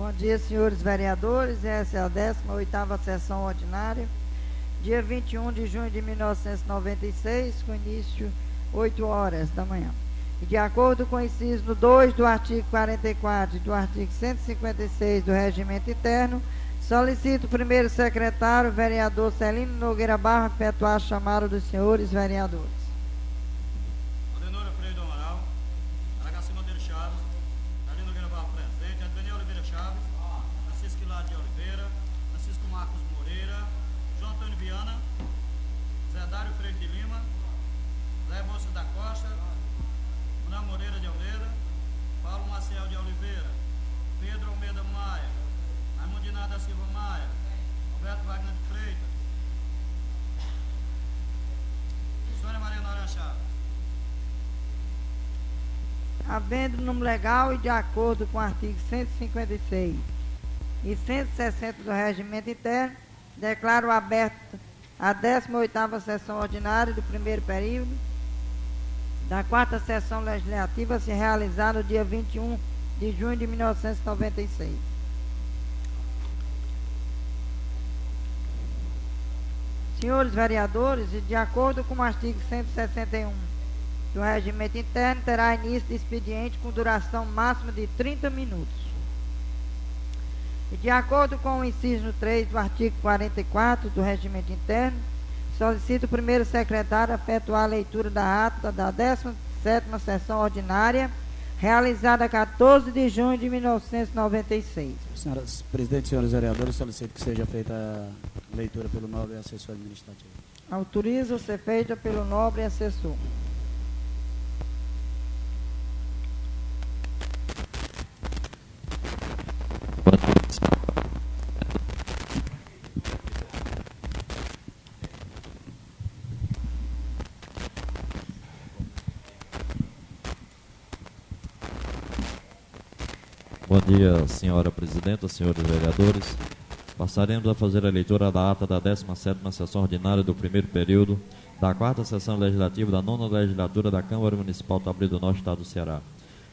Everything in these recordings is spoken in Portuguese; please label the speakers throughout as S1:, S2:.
S1: Bom dia, senhores vereadores. Essa é a 18ª sessão ordinária, dia 21 de junho de 1996, com início 8 horas da manhã. E de acordo com o inciso 2 do artigo 44 e do artigo 156 do Regimento Interno, solicito o primeiro secretário, vereador Celino Nogueira Barros, efetuar a chamada dos senhores vereadores.
S2: Adenora Freire do Amaral, Aragaci Monteiro Chaves, Celino Nogueira Barros presente, Advenel Oliveira Chaves, Francisco Hilário de Oliveira, Francisco Marcos Moreira, João Antônio Viana, Zé Dário Freire de Lima, Zé Moças da Costa, Manuel Moreira de Almeida, Paulo Maciel de Oliveira, Pedro Almeida Maia, Raimundina da Silva Maia, Roberto Wagner de Freitas, Sônia Maria Noronha Chaves.
S1: Havendo número legal e de acordo com o artigo 156 e 160 do Regimento Interno, declaro aberta a 18ª sessão ordinária do primeiro período da 4ª sessão legislativa a se realizar no dia 21 de junho de 1996. Senhores vereadores, e de acordo com o artigo 161 do Regimento Interno, terá início de expediente com duração máxima de 30 minutos. E de acordo com o inciso 3 do artigo 44 do Regimento Interno, solicito o primeiro secretário a efetuar a leitura da ata da 17ª sessão ordinária, realizada 14 de junho de 1996.
S3: Senhoras presidentes, senhores vereadores, solicito que seja feita a leitura pelo nobre assessor administrativo.
S1: Autorizo ser feita pelo nobre assessor.
S4: Bom dia, senhora presidenta, senhores vereadores. Passaremos a fazer a leitura da ata da 17ª sessão ordinária do primeiro período da 4ª sessão legislativa da 9ª legislatura da Câmara Municipal Tabuleiro do Norte, Estado do Ceará.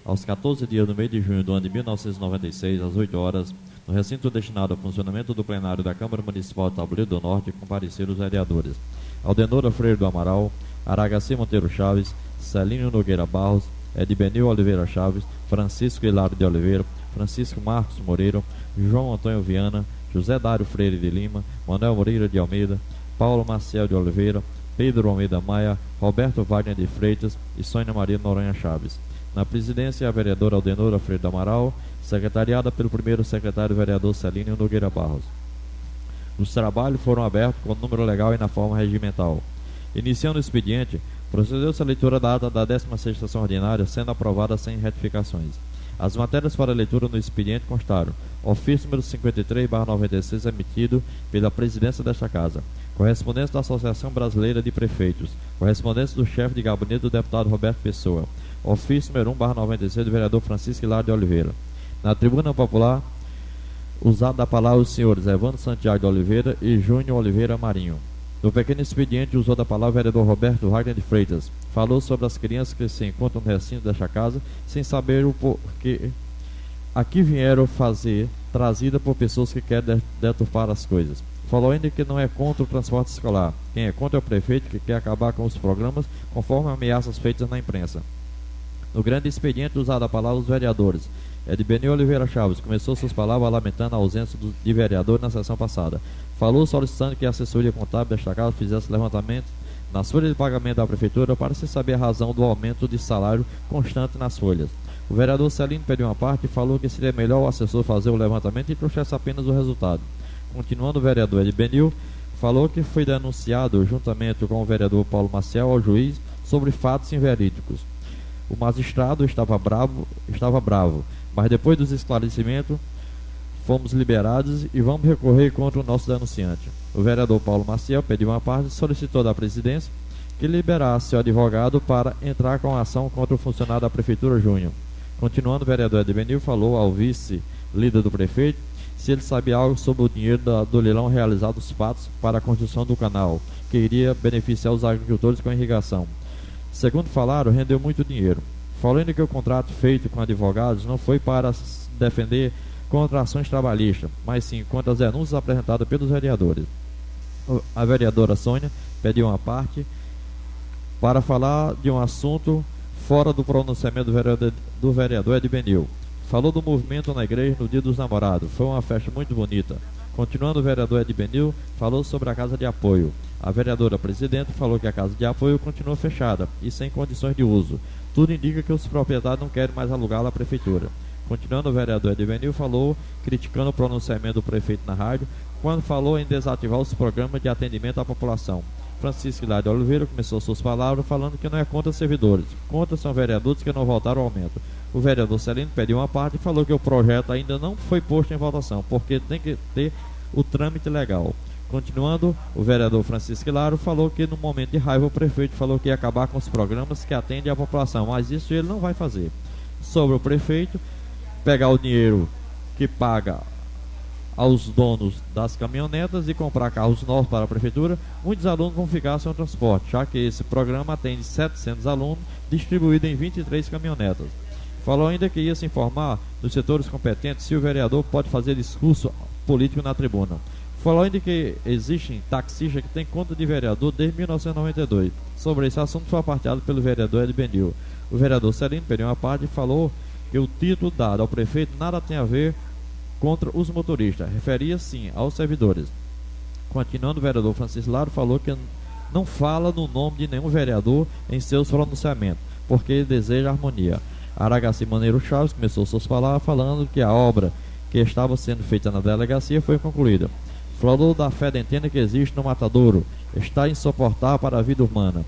S4: Aos 14 dias do mês de junho do ano de 1996, às 8 horas, no recinto destinado ao funcionamento do plenário da Câmara Municipal Tabuleiro do Norte, compareceram os vereadores Aldenora Freire do Amaral, Aragaci Monteiro Chaves, Celino Nogueira Barros, Edbenil Oliveira Chaves, Francisco Hilário de Oliveira, Francisco Marcos Moreira, João Antônio Viana, José Dário Freire de Lima, Manuel Moreira de Almeida, Paulo Maciel de Oliveira, Pedro Almeida Maia, Roberto Wagner de Freitas e Sônia Maria Noronha Chaves. Na presidência, a vereadora Aldenora Freire do Amaral, secretariada pelo primeiro secretário vereador Celino Nogueira Barros. Os trabalhos foram abertos com o número legal e na forma regimental. Iniciando o expediente, procedeu-se a leitura da ata da 16ª sessão ordinária, sendo aprovada sem retificações. As matérias para leitura no expediente constaram: ofício número 53/96 emitido pela presidência desta casa, correspondência da Associação Brasileira de Prefeitos, correspondência do chefe de gabinete do deputado Roberto Pessoa, ofício número 1/96 do vereador Francisco Hilário de Oliveira. Na tribuna popular, usado a palavra os senhores Evandro Santiago de Oliveira e Júnior Oliveira Marinho. No pequeno expediente, usou da palavra o vereador Roberto Wagner de Freitas. Falou sobre as crianças que se encontram no recinto desta casa, sem saber o porquê aqui vieram fazer, trazida por pessoas que querem deturpar as coisas. Falou ainda que não é contra o transporte escolar. Quem é contra é o prefeito, que quer acabar com os programas, conforme ameaças feitas na imprensa. No grande expediente, usado a palavra os vereadores Edbenil Oliveira Chaves começou suas palavras lamentando a ausência de vereador na sessão passada. Falou solicitando que a assessoria contábil desta casa fizesse levantamento nas folhas de pagamento da prefeitura para se saber a razão do aumento de salário constante nas folhas. O vereador Celino pediu uma parte e falou que seria melhor o assessor fazer o levantamento e trouxesse apenas o resultado. Continuando, o vereador Edbenil falou que foi denunciado juntamente com o vereador Paulo Maciel ao juiz sobre fatos inverídicos. O magistrado estava bravo, mas depois dos esclarecimentos fomos liberados e vamos recorrer contra o nosso denunciante. O vereador Paulo Maciel pediu uma parte e solicitou da presidência que liberasse o advogado para entrar com a ação contra o funcionário da prefeitura Júnior. Continuando, o vereador Edbenil falou ao vice-líder do prefeito se ele sabia algo sobre o dinheiro do leilão realizado os fatos para a construção do canal, que iria beneficiar os agricultores com a irrigação. Segundo falaram, rendeu muito dinheiro. Falando que o contrato feito com advogados não foi para defender contra ações trabalhistas, mas sim contra as denúncias apresentadas pelos vereadores. A vereadora Sônia pediu uma parte para falar de um assunto fora do pronunciamento do vereador Edbenil. Falou do movimento na igreja no Dia dos Namorados. Foi uma festa muito bonita. Continuando, o vereador Edbenil falou sobre a casa de apoio. A vereadora presidente falou que a casa de apoio continua fechada e sem condições de uso. Tudo indica que os proprietários não querem mais alugá-la à prefeitura. Continuando, o vereador Edbenil falou, criticando o pronunciamento do prefeito na rádio, quando falou em desativar os programas de atendimento à população. Francisco Hilário de Oliveira começou suas palavras falando que não é contra servidores, contra são vereadores que não votaram ao aumento. O vereador Celino pediu uma parte e falou que o projeto ainda não foi posto em votação, porque tem que ter o trâmite legal. Continuando, o vereador Francisco Hilário falou que no momento de raiva o prefeito falou que ia acabar com os programas que atendem a população, mas isso ele não vai fazer. Sobre o prefeito pegar o dinheiro que paga aos donos das caminhonetas e comprar carros novos para a prefeitura, muitos alunos vão ficar sem o transporte, já que esse programa atende 700 alunos distribuídos em 23 caminhonetas. Falou ainda que ia se informar dos setores competentes se o vereador pode fazer discurso político na tribuna. Falou ainda que existem taxistas que têm conta de vereador desde 1992. Sobre esse assunto foi partilhado pelo vereador Edbenil. O vereador Celino pediu uma parte e falou que o título dado ao prefeito nada tem a ver contra os motoristas, referia sim aos servidores. Continuando, o vereador Francisco Laro falou que não fala no nome de nenhum vereador em seus pronunciamentos, porque ele deseja harmonia. Aragaci Maneiro Chaves começou suas palavras falando que a obra que estava sendo feita na delegacia foi concluída. Falou da fedentena que existe no Matadouro, está insuportável para a vida humana.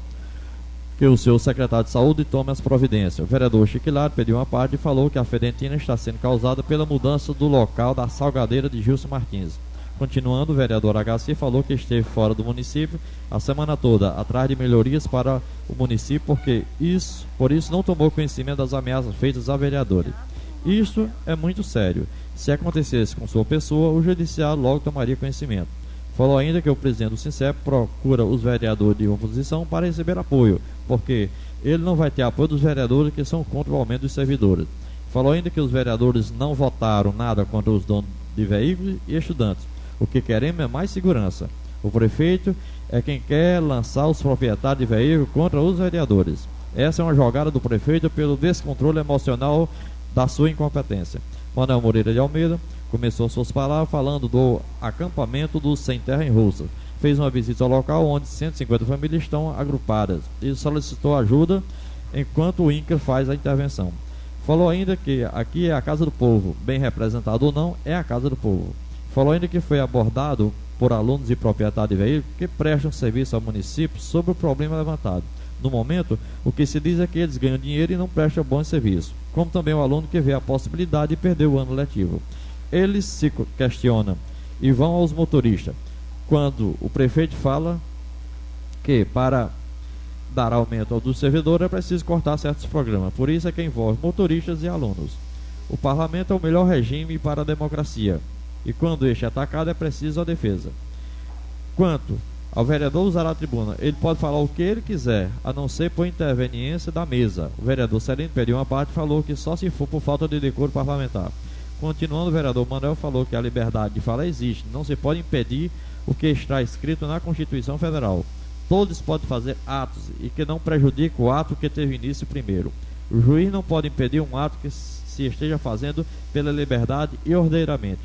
S4: Que o seu secretário de saúde tome as providências. O vereador Chiquilado pediu uma parte e falou que a fedentina está sendo causada pela mudança do local da salgadeira de Gilson Martins. Continuando, o vereador HC falou que esteve fora do município a semana toda, atrás de melhorias para o município, por isso não tomou conhecimento das ameaças feitas a vereadores. Isso é muito sério. Se acontecesse com sua pessoa, o judiciário logo tomaria conhecimento. Falou ainda que o presidente do SINCEP procura os vereadores de oposição para receber apoio, porque ele não vai ter apoio dos vereadores que são contra o aumento dos servidores. Falou ainda que os vereadores não votaram nada contra os donos de veículos e estudantes. O que queremos é mais segurança. O prefeito é quem quer lançar os proprietários de veículos contra os vereadores. Essa é uma jogada do prefeito pelo descontrole emocional da sua incompetência. Manuel Moreira de Almeida começou suas palavras falando do acampamento do Sem Terra em Russa. Fez uma visita ao local onde 150 famílias estão agrupadas e solicitou ajuda enquanto o INCRA faz a intervenção. Falou ainda que aqui é a casa do povo, bem representado ou não, é a casa do povo. Falou ainda que foi abordado por alunos e proprietários de veículos que prestam serviço ao município sobre o problema levantado. No momento, o que se diz é que eles ganham dinheiro e não prestam bom serviço, como também o aluno que vê a possibilidade de perder o ano letivo. Eles se questionam e vão aos motoristas, quando o prefeito fala que para dar aumento ao dos servidores é preciso cortar certos programas, por isso é que envolve motoristas e alunos. O parlamento é o melhor regime para a democracia, e quando este é atacado é preciso a defesa. Quanto ao vereador usar a tribuna, ele pode falar o que ele quiser, a não ser por interveniência da mesa. O vereador Celino pediu uma parte e falou que só se for por falta de decoro parlamentar. Continuando, o vereador Manuel falou que a liberdade de fala existe, não se pode impedir o que está escrito na Constituição Federal. Todos podem fazer atos e que não prejudique o ato que teve início primeiro. O juiz não pode impedir um ato que se esteja fazendo pela liberdade e ordeiramente.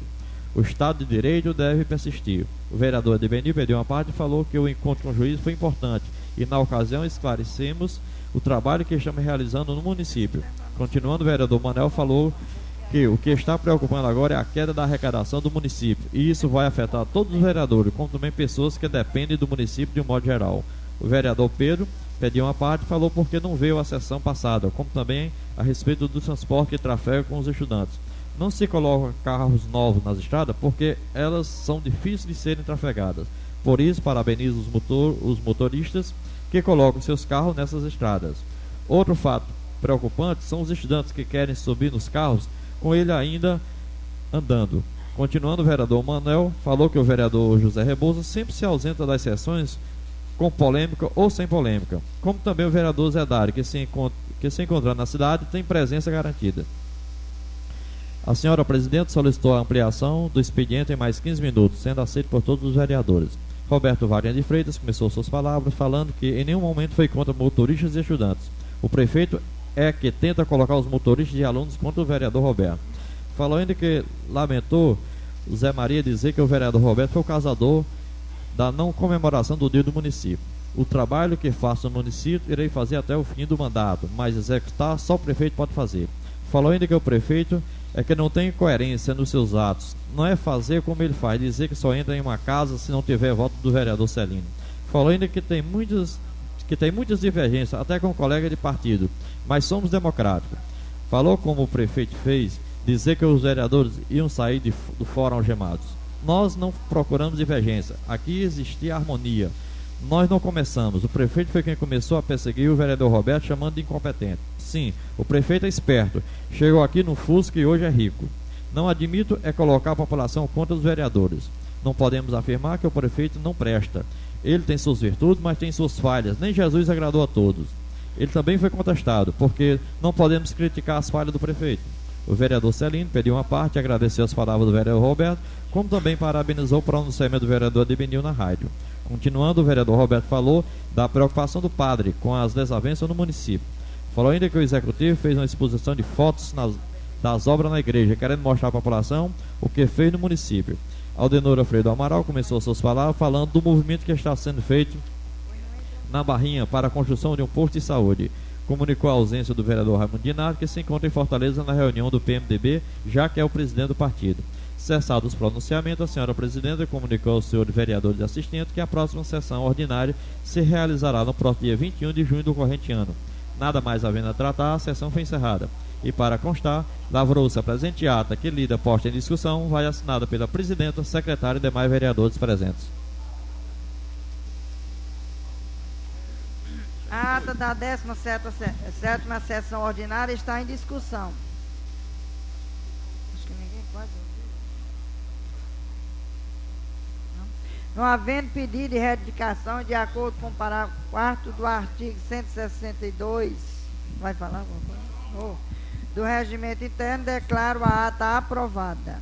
S4: O Estado de Direito deve persistir. O vereador Edbenil pediu uma parte e falou que o encontro com o juiz foi importante e na ocasião esclarecemos o trabalho que estamos realizando no município. Continuando, o vereador Manuel falou que o que está preocupando agora é a queda da arrecadação do município, e isso vai afetar todos os vereadores, como também pessoas que dependem do município de um modo geral. O vereador Pedro pediu uma parte e falou porque não veio a sessão passada, como também a respeito do transporte que trafega com os estudantes. Não se colocam carros novos nas estradas porque elas são difíceis de serem trafegadas. Por isso, parabenizo os motoristas que colocam seus carros nessas estradas. Outro fato preocupante são os estudantes que querem subir nos carros com ele ainda andando. Continuando, o vereador Manuel falou que o vereador José Rebouça sempre se ausenta das sessões com polêmica ou sem polêmica, como também o vereador Zé Dário, que se encontrando na cidade tem presença garantida. A senhora presidente solicitou a ampliação do expediente em mais 15 minutos, sendo aceito por todos os vereadores. Roberto Varinha de Freitas começou suas palavras falando que em nenhum momento foi contra motoristas e estudantes. O prefeito é que tenta colocar os motoristas e alunos contra o vereador Roberto. Falou ainda que lamentou o Zé Maria dizer que o vereador Roberto foi o causador da não comemoração do dia do município. O trabalho que faço no município irei fazer até o fim do mandato, mas executar só o prefeito pode fazer. Falou ainda que o prefeito é que não tem coerência nos seus atos. Não é fazer como ele faz, dizer que só entra em uma casa se não tiver voto do vereador Celino. Falou ainda que tem muitas divergências, até com um colega de partido, mas somos democráticos. Falou como o prefeito fez, dizer que os vereadores iam sair do fórum algemados. Nós não procuramos divergência, aqui existia harmonia. Nós não começamos, o prefeito foi quem começou a perseguir o vereador Roberto, chamando de incompetente. Sim, o prefeito é esperto, chegou aqui no Fusca e hoje é rico. Não admito é colocar a população contra os vereadores. Não podemos afirmar que o prefeito não presta. Ele tem suas virtudes, mas tem suas falhas. Nem Jesus agradou a todos. Ele também foi contestado, porque não podemos criticar as falhas do prefeito. O vereador Celino pediu uma parte e agradeceu as palavras do vereador Roberto, como também parabenizou o pronunciamento do vereador Ademir na rádio. Continuando, o vereador Roberto falou da preocupação do padre com as desavenças no município. Falou ainda que o executivo fez uma exposição de fotos das obras na igreja, querendo mostrar à população o que fez no município. Aldenor Alfredo Amaral começou suas palavras falando do movimento que está sendo feito na Barrinha para a construção de um posto de saúde. Comunicou a ausência do vereador Raimundo Dinardi, que se encontra em Fortaleza na reunião do PMDB, já que é o presidente do partido. Cessados os pronunciamentos, a senhora presidenta comunicou aos senhores vereadores e assistentes que a próxima sessão ordinária se realizará no próximo dia 21 de junho do corrente ano. Nada mais havendo a tratar, a sessão foi encerrada. E para constar, lavrou-se a presente ata que lida posta em discussão, vai assinada pela presidenta, secretária e demais vereadores presentes.
S1: A ata da 17ª sessão ordinária está em discussão. Acho que ninguém pode ouvir. Não havendo pedido de retificação de acordo com o parágrafo 4º do artigo 162, vai falar alguma coisa? Do regimento interno, declaro a ata aprovada.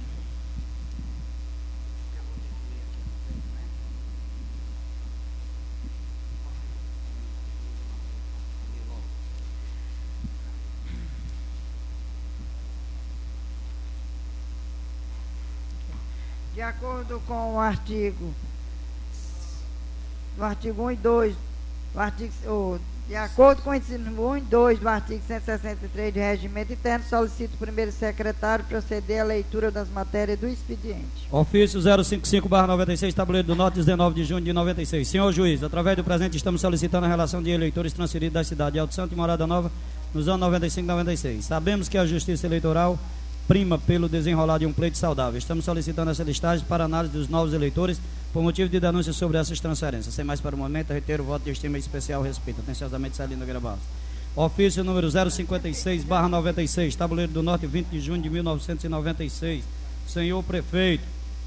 S1: De acordo com o artigo 1 e 2, de acordo com o inciso 1 e 2 do artigo 163 do regimento interno, solicito o primeiro secretário proceder à leitura das matérias do expediente.
S5: Ofício 055/96, Tabuleiro do Norte, 19 de junho de 96. Senhor juiz, através do presente estamos solicitando a relação de eleitores transferidos da cidade de Alto Santo e Morada Nova nos anos 95 e 96. Sabemos que a Justiça Eleitoral prima pelo desenrolar de um pleito saudável. Estamos solicitando essa listagem para análise dos novos eleitores por motivo de denúncia sobre essas transferências. Sem mais para o momento, reitero o voto de estima especial respeito. Atenciosamente, Celino Nogueira Barros. Ofício número 056/96, Tabuleiro do Norte, 20 de junho de 1996. Senhor Prefeito,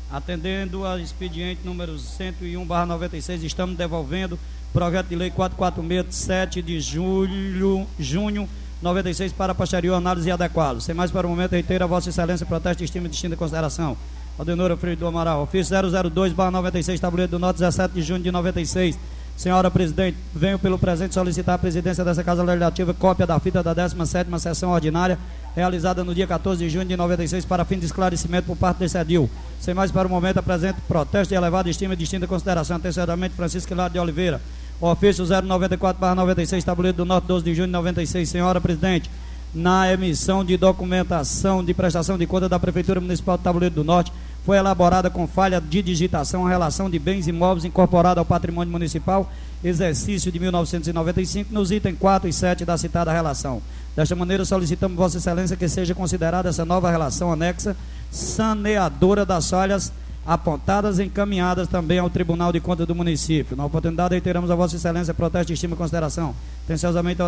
S5: atendendo a expediente número 101/96, estamos devolvendo projeto de lei 4467 de junho 96 para posterior análise e adequá-lo. Sem mais para o momento, reitero a Vossa Excelência protesto, estima e distinta consideração. Aldenor Alfredo Amaral. Ofício 002/96, Tabuleiro do Norte, 17 de junho de 96. Senhora Presidente, venho pelo presente solicitar à presidência dessa Casa Legislativa cópia da fita da 17ª sessão ordinária, realizada no dia 14 de junho de 96, para fim de esclarecimento por parte desse edil. Sem mais para o momento, apresento protesto de elevada estima e distinta consideração. Atenciosamente, Francisco Hilário de Oliveira. Ofício 094/96, Tabuleiro do Norte, 12 de junho de 96. Senhora Presidente, na emissão de documentação de prestação de conta da Prefeitura Municipal de Tabuleiro do Norte, foi elaborada com falha de digitação a relação de bens imóveis incorporada ao patrimônio municipal, exercício de 1995, nos itens 4 e 7 da citada relação. Desta maneira, solicitamos Vossa Excelência que seja considerada essa nova relação anexa saneadora das falhas apontadas e encaminhadas também ao Tribunal de Contas do município. Na oportunidade, reiteramos a Vossa Excelência protesto, estima e consideração. Atenciosamente,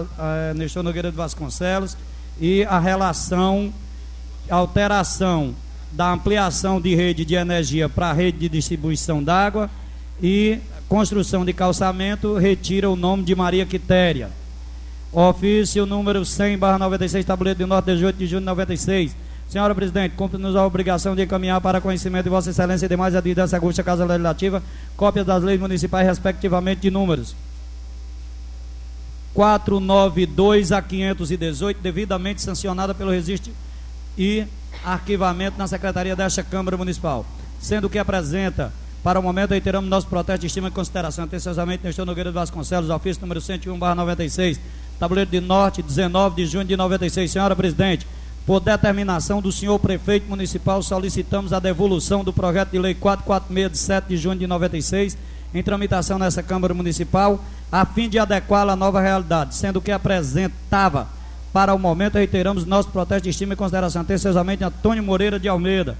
S5: Nestor Nogueira de Vasconcelos, e a relação, alteração da ampliação de rede de energia para a rede de distribuição d'água e construção de calçamento, retira o nome de Maria Quitéria. Ofício número 100/96, Tabuleiro do Norte, 18 de junho de 96. Senhora presidente, cumpre-nos a obrigação de encaminhar para conhecimento de Vossa Excelência e demais advindas dessa augusta Casa Legislativa cópias das leis municipais, respectivamente de números 492 a 518, devidamente sancionada pelo registro e arquivamento na Secretaria desta Câmara Municipal, sendo que apresenta, para o momento, reiteramos nosso protesto de estima e consideração. Atenciosamente, Nestor Nogueira de Vasconcelos, ofício número 101/96, tabuleiro de Norte, 19 de junho de 96. Senhora presidente, por determinação do senhor prefeito municipal, solicitamos a devolução do projeto de lei 446 de 7 de junho de 96, em tramitação nessa Câmara Municipal, a fim de adequá-la à nova realidade, sendo que apresentava, para o momento, reiteramos nosso protesto de estima e consideração. Atenciosamente, Antônio Moreira de Almeida,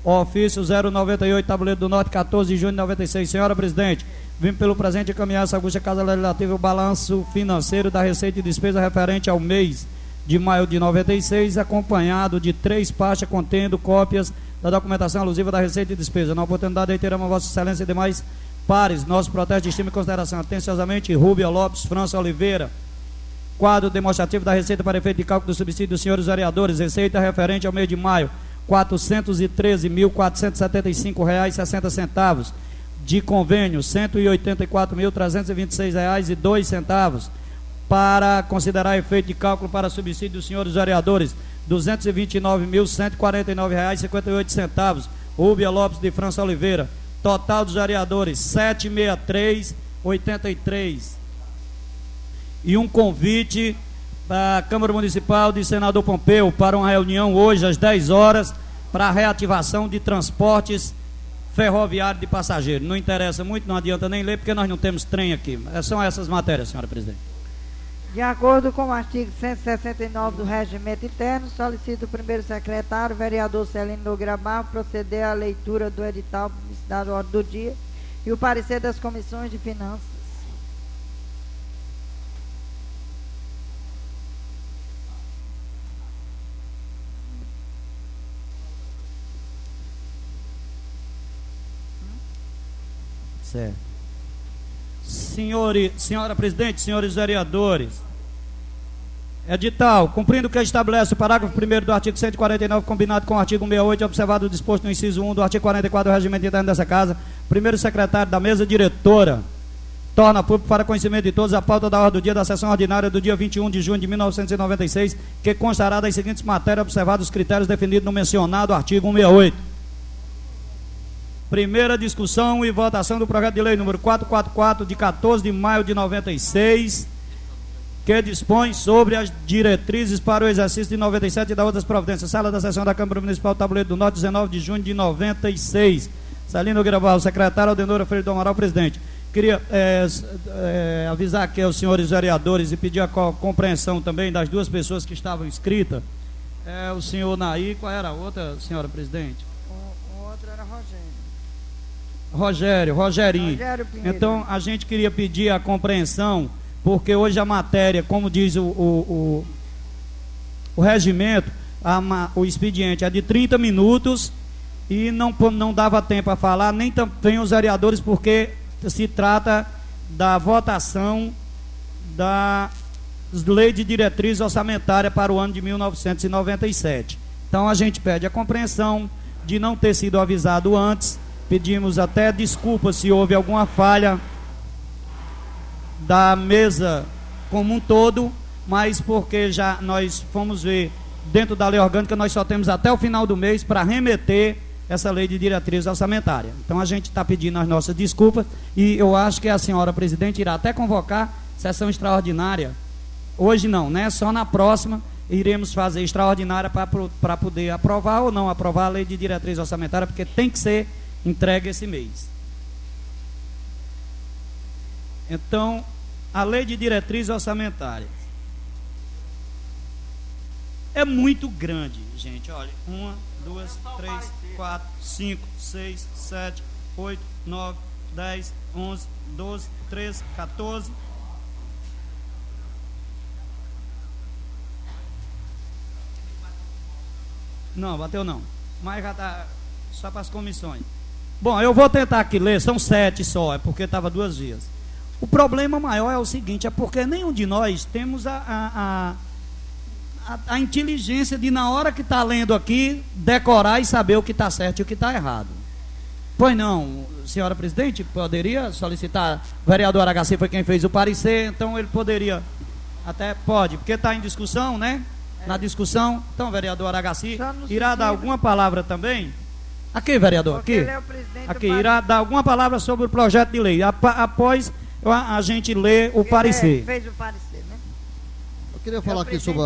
S5: ofício 098, tabuleiro do Norte, 14 de junho de 96. Senhora presidente, vim pelo presente encaminhar essa augusta Casa Legislativa o balanço financeiro da receita e despesa referente ao mês de maio de 96, acompanhado de 3 pastas contendo cópias da documentação alusiva da receita e despesa. Na oportunidade, reiteramos a Vossa Excelência e demais pares nosso protesto de estima e consideração. Atenciosamente, Rúbia Lopes França Oliveira, quadro demonstrativo da receita para efeito de cálculo do subsídio dos senhores vereadores, receita referente ao mês de maio, R$ 413.475,60, de convênio, R$ 184.326,02, para considerar efeito de cálculo para subsídio dos senhores vereadores, R$ 229.149,58, Rúbia Lopes de França Oliveira, total dos vereadores, 763,83, e um convite da Câmara Municipal de Senador Pompeu para uma reunião hoje às 10 horas para a reativação de transportes ferroviários de passageiros. Não interessa muito, não adianta nem ler, porque nós não temos trem aqui. São essas matérias, senhora presidente.
S1: De acordo com o artigo 169 do Regimento Interno, solicito o primeiro secretário, vereador Celino Nogueira Barros, proceder à leitura do edital publicidade ordem do dia e o parecer das comissões de finanças.
S5: Certo. Senhora presidente, senhores vereadores, edital, cumprindo o que estabelece o parágrafo 1º do artigo 149, combinado com o artigo 68, observado o disposto no inciso 1 do artigo 44 do Regimento Interno dessa Casa, primeiro secretário da mesa diretora torna público para conhecimento de todos a pauta da ordem do dia da sessão ordinária do dia 21 de junho de 1996, que constará das seguintes matérias, observados os critérios definidos no mencionado artigo 168. Primeira discussão e votação do projeto de lei número 444, de 14 de maio de 96, que dispõe sobre as diretrizes para o exercício de 97 e da outras providências. Sala da sessão da Câmara Municipal Tabuleiro do Norte, 19 de junho de 96. Celino Nogueira Barros, secretário, Aldenora Freire do Amaral, presidente. Queria avisar aqui aos senhores vereadores e pedir a compreensão também das duas pessoas que estavam inscritas. O senhor Naí, qual era a outra, senhora presidente?
S1: O outro era
S5: Rogerinho.
S1: Rogério Pinheiro.
S5: Então a gente queria pedir a compreensão, porque hoje a matéria, como diz o regimento, o expediente é de 30 minutos e não dava tempo a falar, nem também os vereadores, porque se trata da votação das leis de diretriz orçamentária para o ano de 1997. Então a gente pede a compreensão de não ter sido avisado antes. Pedimos até desculpa se houve alguma falha da mesa como um todo, mas porque já nós fomos ver dentro da lei orgânica, nós só temos até o final do mês para remeter essa lei de diretriz orçamentária. Então a gente está pedindo as nossas desculpas e eu acho que a senhora presidente irá até convocar sessão extraordinária. Hoje não, né? Só na próxima iremos fazer extraordinária para poder aprovar ou não aprovar a lei de diretriz orçamentária, porque tem que ser entregue esse mês. Então, a lei de diretriz orçamentária é muito grande, gente. Olha, 1, 2, 3, 4, 5, 6, 7, 8, 9, 10, 11, 12, 13, 14. Não, bateu não. Mas já está só para as comissões. Bom, eu vou tentar aqui ler, são 7 só, é porque estava 2 vezes. O problema maior é o seguinte, é porque nenhum de nós temos a a inteligência de, na hora que está lendo aqui, decorar e saber o que está certo e o que está errado. Pois não, senhora presidente, poderia solicitar, o vereador Aragaci foi quem fez o parecer, então ele poderia, até pode, porque está em discussão, né? Na discussão, então, vereador Aragaci, irá dar alguma palavra também? Aqui, vereador,
S1: Porque
S5: aqui.
S1: ele é o presidente
S5: Aqui,
S1: do
S5: irá dar alguma palavra sobre o projeto de lei, após a gente ler o parecer.
S1: Fez o parecer, né?
S6: Eu queria falar aqui sobre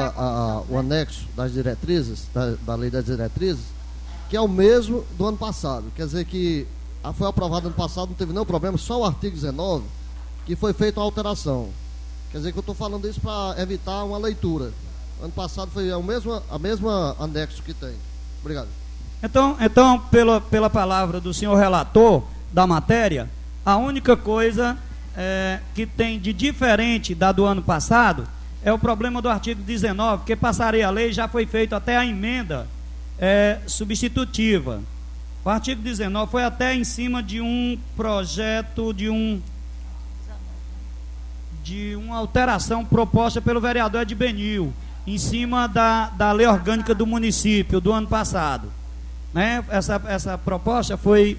S6: o anexo das diretrizes, da lei das diretrizes, que é o mesmo do ano passado. Quer dizer que foi aprovado ano passado, não teve nenhum problema, só o artigo 19, que foi feita uma alteração. Quer dizer que eu estou falando isso para evitar uma leitura. Ano passado foi a mesma anexo que tem. Obrigado.
S5: Então pela palavra do senhor relator da matéria, a única coisa que tem de diferente da do ano passado é o problema do artigo 19, que passaria a lei, já foi feito até a emenda substitutiva. O artigo 19 foi até em cima de um projeto, de uma alteração proposta pelo vereador Edbenil, em cima da lei orgânica do município do ano passado, né? Essa proposta foi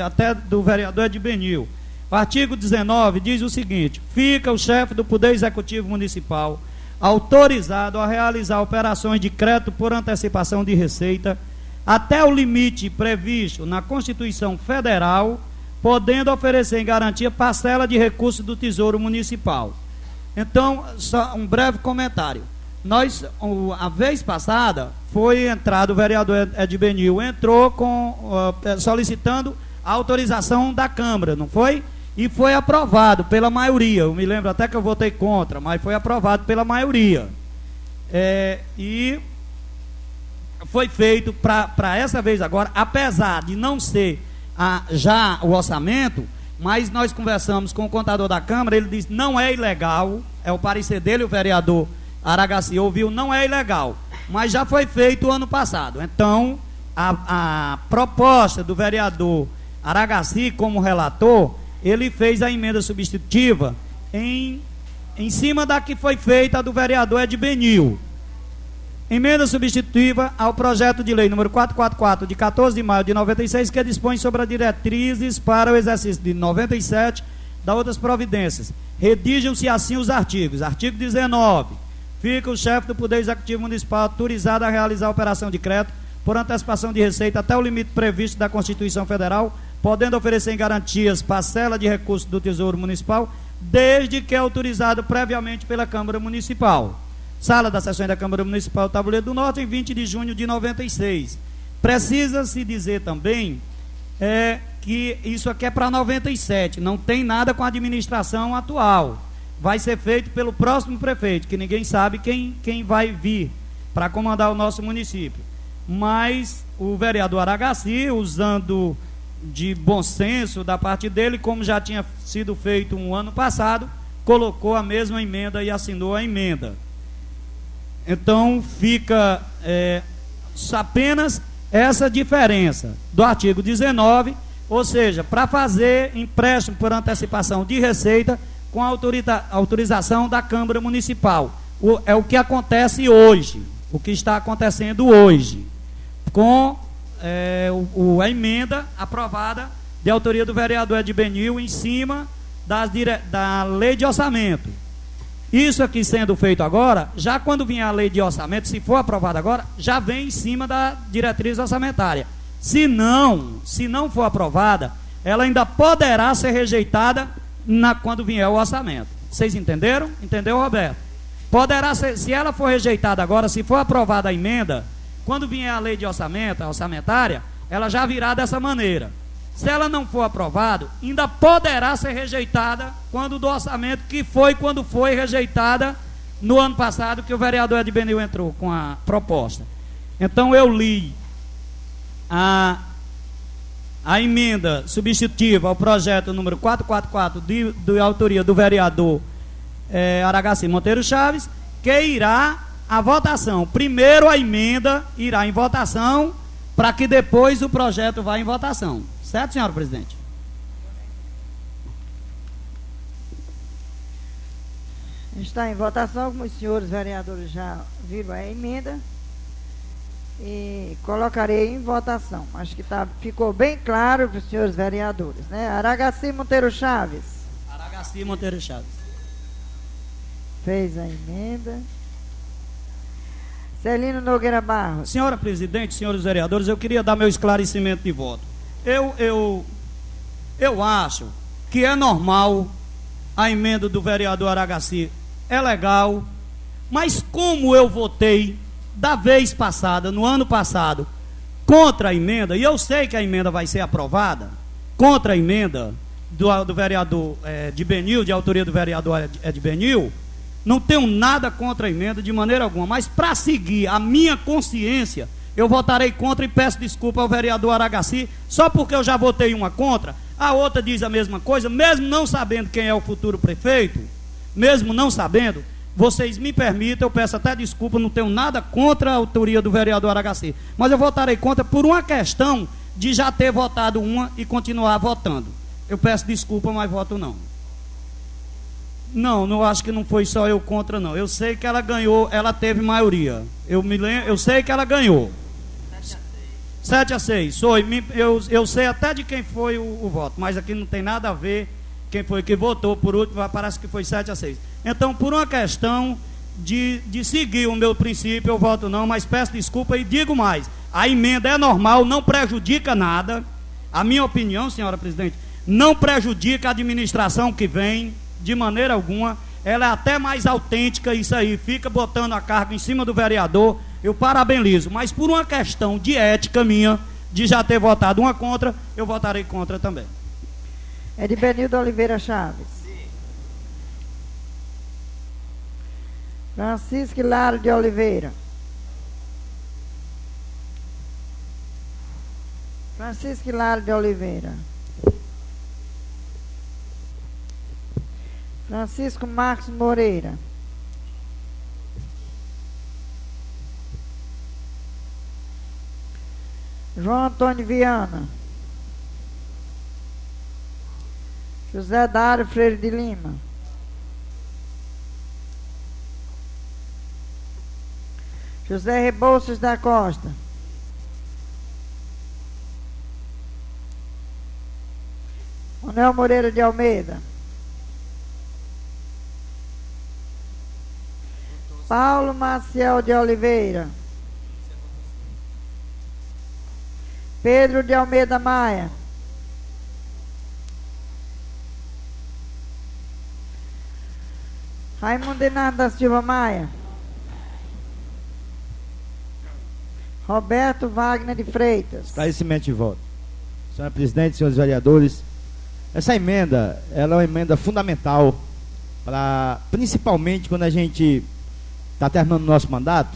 S5: até do vereador Edbenil. O artigo 19 diz o seguinte: fica o chefe do Poder Executivo Municipal autorizado a realizar operações de crédito por antecipação de receita até o limite previsto na Constituição Federal, podendo oferecer em garantia parcela de recursos do Tesouro Municipal. Então, só um breve comentário. A vez passada, foi entrado, o vereador Edbenil entrou solicitando a autorização da Câmara, não foi? E foi aprovado pela maioria. Eu me lembro até que eu votei contra, mas foi aprovado pela maioria. E foi feito para essa vez agora, apesar de não ser já o orçamento, mas nós conversamos com o contador da Câmara, ele disse não é ilegal, é o parecer dele, o vereador Aragaci ouviu, não é ilegal, mas já foi feito o ano passado. Então, a proposta do vereador Aragaci como relator, ele fez a emenda substitutiva em cima da que foi feita do vereador Edbenil. Emenda substitutiva ao projeto de lei número 444, de 14 de maio de 96, que dispõe sobre as diretrizes para o exercício de 97 da outras providências. Redigam-se assim os artigos. Artigo 19. Fica o chefe do Poder Executivo Municipal autorizado a realizar a operação de crédito por antecipação de receita até o limite previsto da Constituição Federal, podendo oferecer em garantias parcela de recursos do Tesouro Municipal, desde que autorizado previamente pela Câmara Municipal. Sala das Sessões da Câmara Municipal Tabuleiro do Norte, em 20 de junho de 96. Precisa-se dizer também que isso aqui é para 97, não tem nada com a administração atual. Vai ser feito pelo próximo prefeito, que ninguém sabe quem vai vir para comandar o nosso município. Mas o vereador Aragaci, usando de bom senso da parte dele, como já tinha sido feito um ano passado, colocou a mesma emenda e assinou a emenda. Então fica apenas essa diferença do artigo 19, ou seja, para fazer empréstimo por antecipação de receita com a autorização da Câmara Municipal. É o que acontece hoje, o que está acontecendo hoje, com a emenda aprovada de autoria do vereador Edbenil em cima da lei de orçamento. Isso aqui sendo feito agora, já quando vier a lei de orçamento, se for aprovada agora, já vem em cima da diretriz orçamentária. Se não for aprovada, ela ainda poderá ser rejeitada quando vier o orçamento. Vocês entenderam? Entendeu, Roberto? Poderá ser, se ela for rejeitada agora, se for aprovada a emenda, quando vier a lei de orçamento, a orçamentária, ela já virá dessa maneira. Se ela não for aprovada, ainda poderá ser rejeitada quando do orçamento, que foi quando foi rejeitada no ano passado, que o vereador Edbenil entrou com a proposta. Então eu li a emenda substitutiva ao projeto número 444 de autoria do vereador Aragaci Monteiro Chaves, que irá à votação. Primeiro a emenda irá em votação, para que depois o projeto vá em votação. Certo, senhora presidente?
S1: está em votação, como os senhores vereadores já viram a emenda. E colocarei em votação. Acho que ficou bem claro para os senhores vereadores, né? Aragaci Monteiro Chaves.
S5: Aragaci Monteiro Chaves.
S1: Fez a emenda. Celino Nogueira Barros.
S5: Senhora presidente, senhores vereadores, eu queria dar meu esclarecimento de voto. Eu acho que é normal a emenda do vereador Aragaci, é legal, mas como eu votei da vez passada, no ano passado, contra a emenda, e eu sei que a emenda vai ser aprovada, contra a emenda do vereador Edbenil, de autoria do vereador Edbenil, não tenho nada contra a emenda de maneira alguma, mas para seguir a minha consciência, eu votarei contra e peço desculpa ao vereador Aragaci, só porque eu já votei uma contra, a outra diz a mesma coisa, mesmo não sabendo quem é o futuro prefeito, mesmo não sabendo, vocês me permitam, eu peço até desculpa, não tenho nada contra a autoria do vereador Aragaci, mas eu votarei contra por uma questão de já ter votado uma e continuar votando. Eu peço desculpa, mas voto não. Não acho que não foi só eu contra, não. Eu sei que ela ganhou, ela teve maioria. Eu sei que ela ganhou. 7-6. Eu sei até de quem foi o voto, mas aqui não tem nada a ver quem foi que votou por último, parece que foi 7-6. Então, por uma questão de seguir o meu princípio, eu voto não, mas peço desculpa e digo mais. A emenda é normal, não prejudica nada. A minha opinião, senhora presidente, não prejudica a administração que vem, de maneira alguma. Ela é até mais autêntica, isso aí, fica botando a carga em cima do vereador, eu parabenizo, mas por uma questão de ética minha, de já ter votado uma contra, eu votarei contra também.
S1: Edbenildo Oliveira Chaves. Francisco Hilário de Oliveira. Francisco Hilário de Oliveira. Francisco Marcos Moreira. João Antônio Viana. José Dário Freire de Lima. José Rebouças da Costa. Manuel Moreira de Almeida. Paulo Maciel de Oliveira. Pedro de Almeida Maia. Raimundo Inácio da Silva Maia. Roberto Wagner de Freitas.
S7: Esclarecimento de voto. Senhora presidente, senhores vereadores, essa emenda, ela é uma emenda fundamental para, principalmente quando a gente está terminando o nosso mandato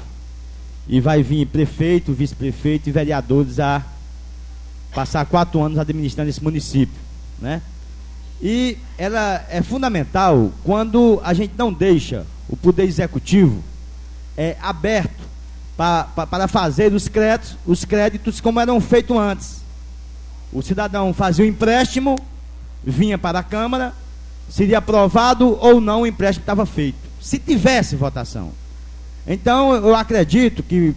S7: e vai vir prefeito, vice-prefeito e vereadores a passar 4 anos administrando esse município, né? E ela é fundamental quando a gente não deixa o poder executivo aberto para fazer os créditos como eram feitos antes. O cidadão fazia o empréstimo, vinha para a Câmara, seria aprovado ou não, o empréstimo estava feito, se tivesse votação. Então eu acredito que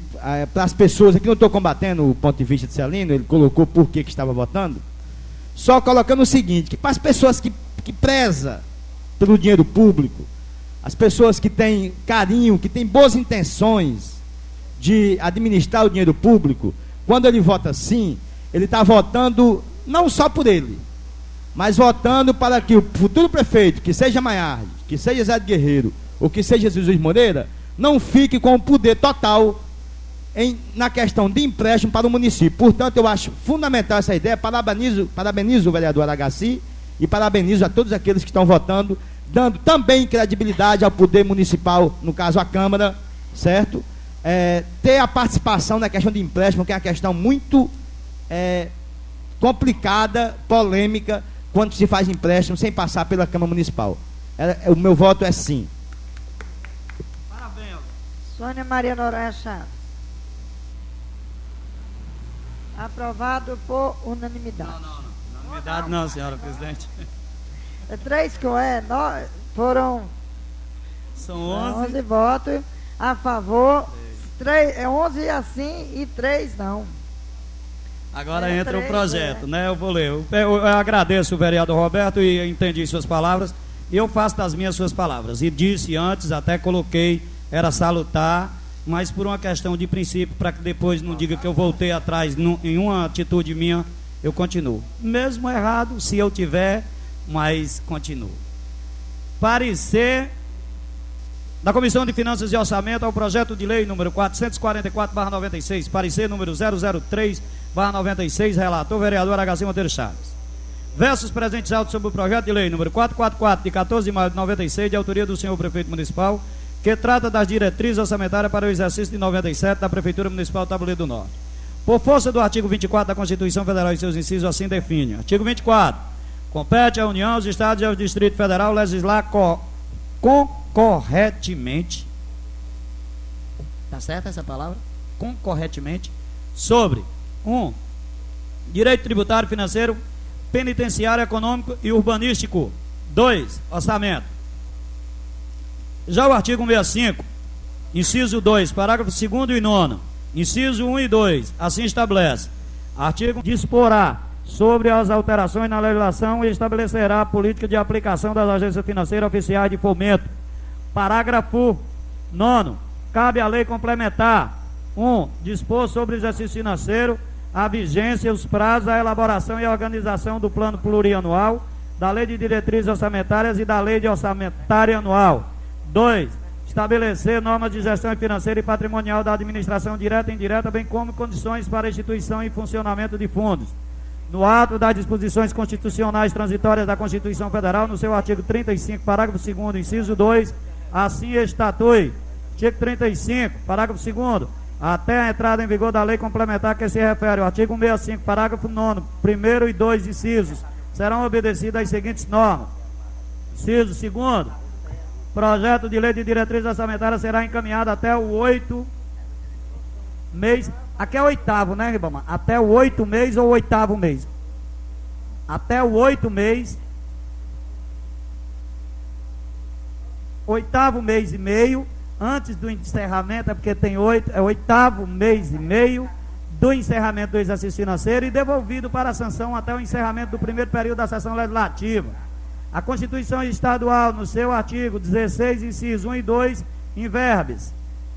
S7: para as pessoas, aqui não estou combatendo o ponto de vista de Celino, ele colocou por que estava votando, só colocando o seguinte, que para as pessoas que prezam pelo dinheiro público, as pessoas que têm carinho, que têm boas intenções de administrar o dinheiro público, quando ele vota sim, ele está votando não só por ele, mas votando para que o futuro prefeito, que seja Maiardi, que seja Zé de Guerreiro, ou que seja Jesus Moreira, não fique com o poder total na questão de empréstimo para o município. Portanto, eu acho fundamental essa ideia. Parabenizo o vereador Aragaci e parabenizo a todos aqueles que estão votando, dando também credibilidade ao poder municipal, no caso a Câmara, certo? Ter a participação na questão de empréstimo, que é uma questão muito complicada, polêmica, quando se faz empréstimo sem passar pela Câmara Municipal. O meu voto é sim.
S5: Parabéns.
S1: Sônia Maria Noronha Chaves. Aprovado por unanimidade.
S5: Não. Unanimidade não, senhora presidente.
S1: 3 foram
S5: São 11.
S1: 11 votos a favor, 11 assim e 3 não.
S5: Agora
S1: É,
S5: entra o
S1: 3,
S5: projeto, né? Eu vou ler. Eu agradeço o vereador Roberto e entendi suas palavras. Eu faço das minhas suas palavras. E disse antes, até coloquei, era salutar, mas por uma questão de princípio, para que depois não diga que eu voltei atrás em uma atitude minha, eu continuo. Mesmo errado, se eu tiver, mas continuo. Parecer da Comissão de Finanças e Orçamento ao projeto de lei número 444/96, parecer número 003/96, relator vereador H.C. Monteiro Chaves. Versos presentes autos sobre o projeto de lei número 444 de 14 de maio de 96, de autoria do senhor prefeito municipal, que trata das diretrizes orçamentárias para o exercício de 97 da Prefeitura Municipal Tabuleiro do Norte. Por força do artigo 24 da Constituição Federal e seus incisos assim define. Artigo 24. Compete à União, aos Estados e ao Distrito Federal legislar concorrentemente, tá certa essa palavra? Concorrentemente, sobre 1. Direito tributário, financeiro, penitenciário, econômico e urbanístico. 2. Orçamento. Já o artigo 65, inciso 2, parágrafo 2º e 9º, inciso 1 e 2, assim estabelece. Artigo disporá sobre as alterações na legislação e estabelecerá a política de aplicação das agências financeiras oficiais de fomento. Parágrafo 9º, cabe à lei complementar: 1. Dispor sobre o exercício financeiro, a vigência, os prazos, a elaboração e a organização do plano plurianual, da lei de diretrizes orçamentárias e da lei de orçamentária anual. 2. Estabelecer normas de gestão financeira e patrimonial da administração direta e indireta, bem como condições para a instituição e funcionamento de fundos. No ato das disposições constitucionais transitórias da Constituição Federal, no seu artigo 35, parágrafo 2º, inciso 2, assim estatui. Artigo 35, parágrafo 2º, até a entrada em vigor da lei complementar que se refere ao artigo 65, parágrafo 9º, 1º e 2 incisos, serão obedecidas as seguintes normas. Inciso 2º, projeto de lei de diretriz orçamentária será encaminhado até o 8 mês, aqui é o 8º, né, Ribamar? Até o 8 mês ou 8º mês? Até o 8 mês, 8º mês e meio, antes do encerramento, é porque tem 8, é 8º mês e meio do encerramento do exercício financeiro e devolvido para a sanção até o encerramento do primeiro período da sessão legislativa. A Constituição Estadual, no seu artigo 16, incisos 1 e 2, in verbis.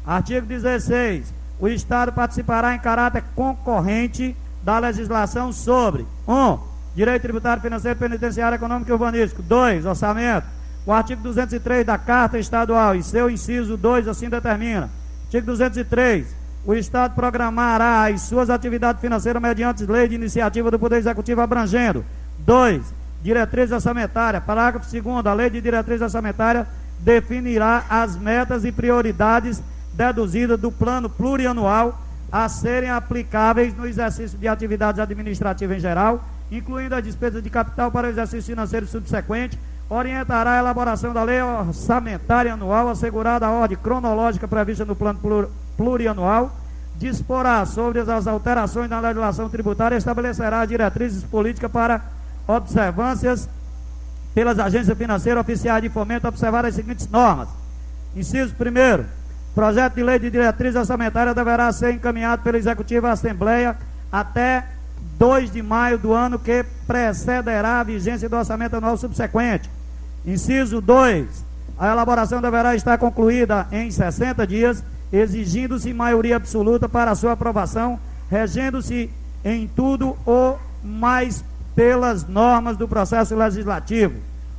S5: Artigo 16. O Estado participará em caráter concorrente da legislação sobre 1. Direito tributário, financeiro, penitenciário, econômico e urbanístico. 2. Orçamento. O artigo 203 da Carta Estadual e seu inciso 2 assim determina. Artigo 203. O Estado programará as suas atividades financeiras mediante lei de iniciativa do Poder Executivo abrangendo. 2. Diretriz orçamentária. Parágrafo 2º. A lei de diretriz orçamentária definirá as metas e prioridades deduzidas do plano plurianual a serem aplicáveis no exercício de atividades administrativas em geral, incluindo as despesas de capital para o exercício financeiro subsequente, orientará a elaboração da lei orçamentária anual, assegurada a ordem cronológica prevista no plano plurianual, disporá sobre as alterações na legislação tributária e estabelecerá diretrizes políticas para observâncias pelas agências financeiras oficiais de fomento, observar as seguintes normas. Inciso 1º, projeto de lei de diretriz orçamentária deverá ser encaminhado pelo Executivo à Assembleia até 2 de maio do ano que precederá a vigência do orçamento anual subsequente. Inciso 2, a elaboração deverá estar concluída em 60 dias, exigindo-se maioria absoluta para a sua aprovação, regendo-se em tudo ou mais pelas normas do processo legislativo.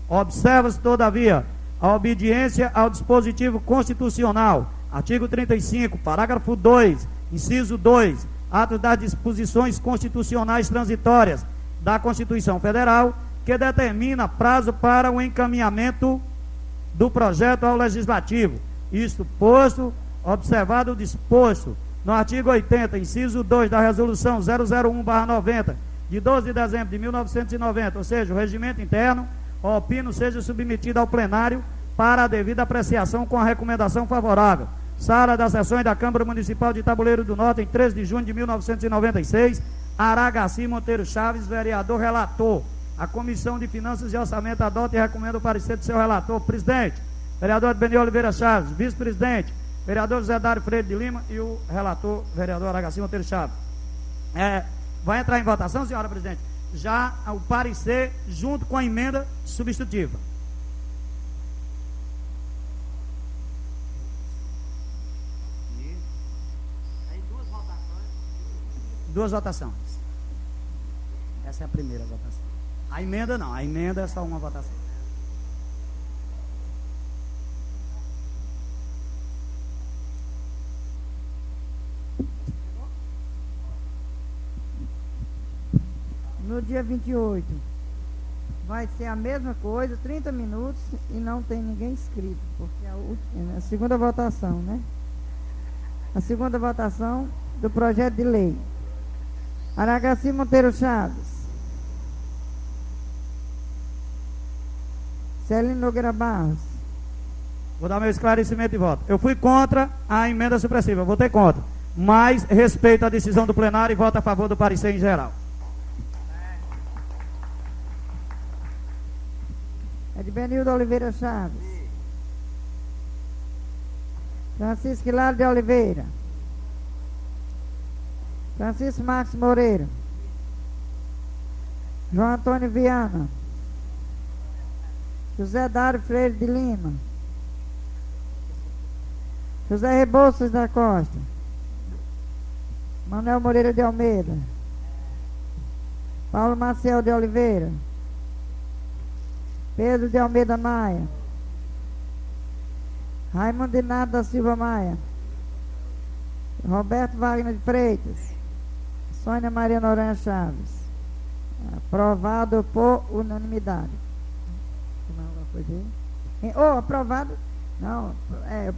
S5: Observa-se, todavia, a obediência ao dispositivo constitucional. Artigo 35, parágrafo 2, inciso 2, ato das disposições constitucionais transitórias da Constituição Federal, que determina prazo para o encaminhamento do projeto ao Legislativo. Isto posto, observado o disposto no artigo 80, inciso 2 da Resolução 001/90, de 12 de dezembro de 1990, ou seja, o regimento interno, o opino seja submetido ao plenário para a devida apreciação com a recomendação favorável. Sala das sessões da Câmara Municipal de Tabuleiro do Norte, em 13 de junho de 1996, Aragaci Monteiro Chaves, vereador relator. A Comissão de Finanças e Orçamento adota e recomenda o parecer do seu relator. Presidente, vereador Adbeni Oliveira Chaves, vice-presidente, vereador José Dário Freire de Lima e o relator, vereador Aragaci Monteiro Chaves. Vai entrar em votação, senhora presidente, já o parecer junto com a emenda substitutiva. Duas votações. Essa é a primeira votação. A emenda não, a emenda é só uma votação.
S1: No dia 28 vai ser a mesma coisa, 30 minutos e não tem ninguém inscrito, porque é a segunda votação, né? A segunda votação do projeto de lei. Aragaci Monteiro Chaves. Celino Nogueira Barros.
S5: Vou dar meu esclarecimento de voto. Eu fui contra a emenda supressiva, votei contra, mas respeito a decisão do plenário e voto a favor do parecer em geral.
S1: Edbenildo Oliveira Chaves. Francisco Hilário de Oliveira. Francisco Marcos Moreira. João Antônio Viana. José Dário Freire de Lima. José Rebouças da Costa. Manuel Moreira de Almeida. Paulo Maciel de Oliveira. Pedro de Almeida Maia. Raimundo Inácio da Silva Maia. Roberto Wagner de Freitas. Sônia Maria Noronha Chaves. Aprovado por unanimidade. Aprovado. Não,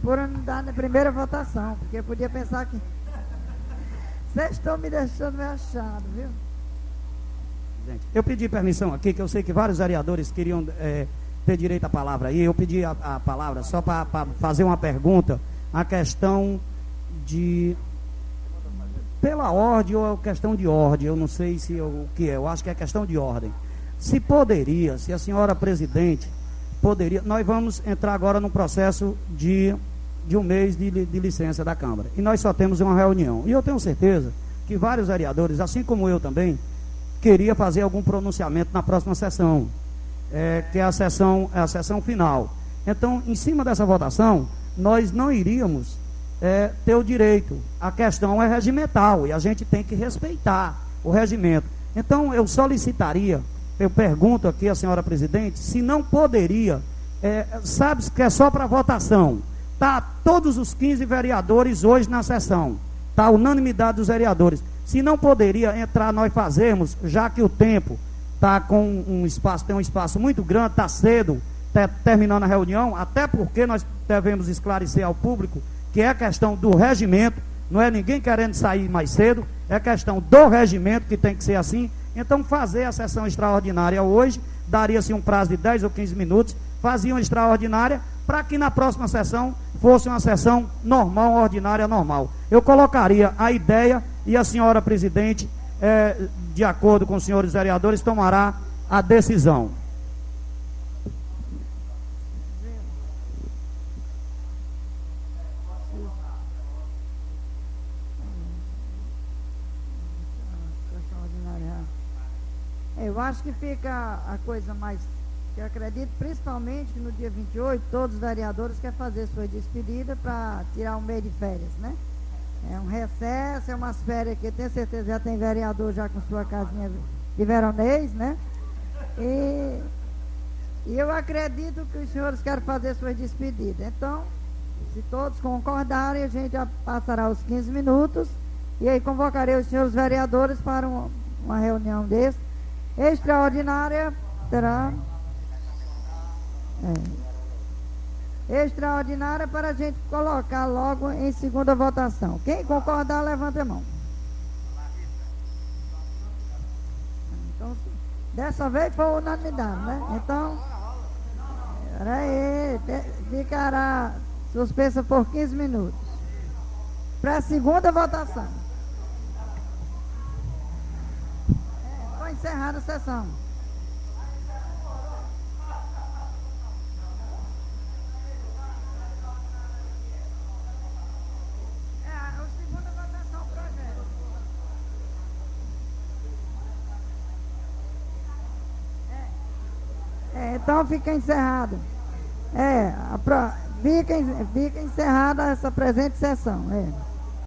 S1: por unanimidade na primeira votação, porque eu podia pensar que vocês estão me deixando meio achado, viu?
S5: Eu pedi permissão aqui, que eu sei que vários vereadores queriam ter direito à palavra aí. Eu pedi a palavra só para fazer uma pergunta, a questão de... Pela ordem ou questão de ordem, eu não sei o que é, eu acho que é questão de ordem. Se a senhora presidente poderia... Nós vamos entrar agora num processo de um mês de licença da Câmara. E nós só temos uma reunião. E eu tenho certeza que vários vereadores, assim como eu também, queria fazer algum pronunciamento na próxima sessão, que é a sessão final. Então, em cima dessa votação, nós não iríamos ter o direito. A questão é regimental e a gente tem que respeitar o regimento. Então, eu solicitaria, eu pergunto aqui à senhora presidente, se não poderia, sabe que é só para votação. Está todos os 15 vereadores hoje na sessão, está a unanimidade dos vereadores. Se não poderia entrar, nós fazermos, já que o tempo está com tem um espaço muito grande, está cedo, está terminando a reunião, até porque nós devemos esclarecer ao público que é questão do regimento, não é ninguém querendo sair mais cedo, é questão do regimento que tem que ser assim. Então, fazer a sessão extraordinária hoje, daria-se um prazo de 10 ou 15 minutos, fazia uma extraordinária, para que na próxima sessão fosse uma sessão normal, ordinária, normal. Eu colocaria a ideia e a senhora presidente, de acordo com os senhores vereadores, tomará a decisão.
S1: Eu acho que fica a coisa mais... Eu acredito, principalmente, que no dia 28, todos os vereadores querem fazer sua despedida para tirar um mês de férias, né? É um recesso, é umas férias que eu tenho certeza já tem vereador já com sua casinha de veronês, né? E eu acredito que os senhores querem fazer suas despedidas. Então, se todos concordarem, a gente já passará os 15 minutos e aí convocarei os senhores vereadores para uma reunião extraordinária. Terá extraordinária para a gente colocar logo em segunda votação. Quem concordar, levanta a mão. Então, dessa vez foi unanimidade, né? Então, ficará suspensa por 15 minutos. Para a segunda votação. Foi encerrada a sessão. Então fica encerrado. Fica encerrada essa presente sessão.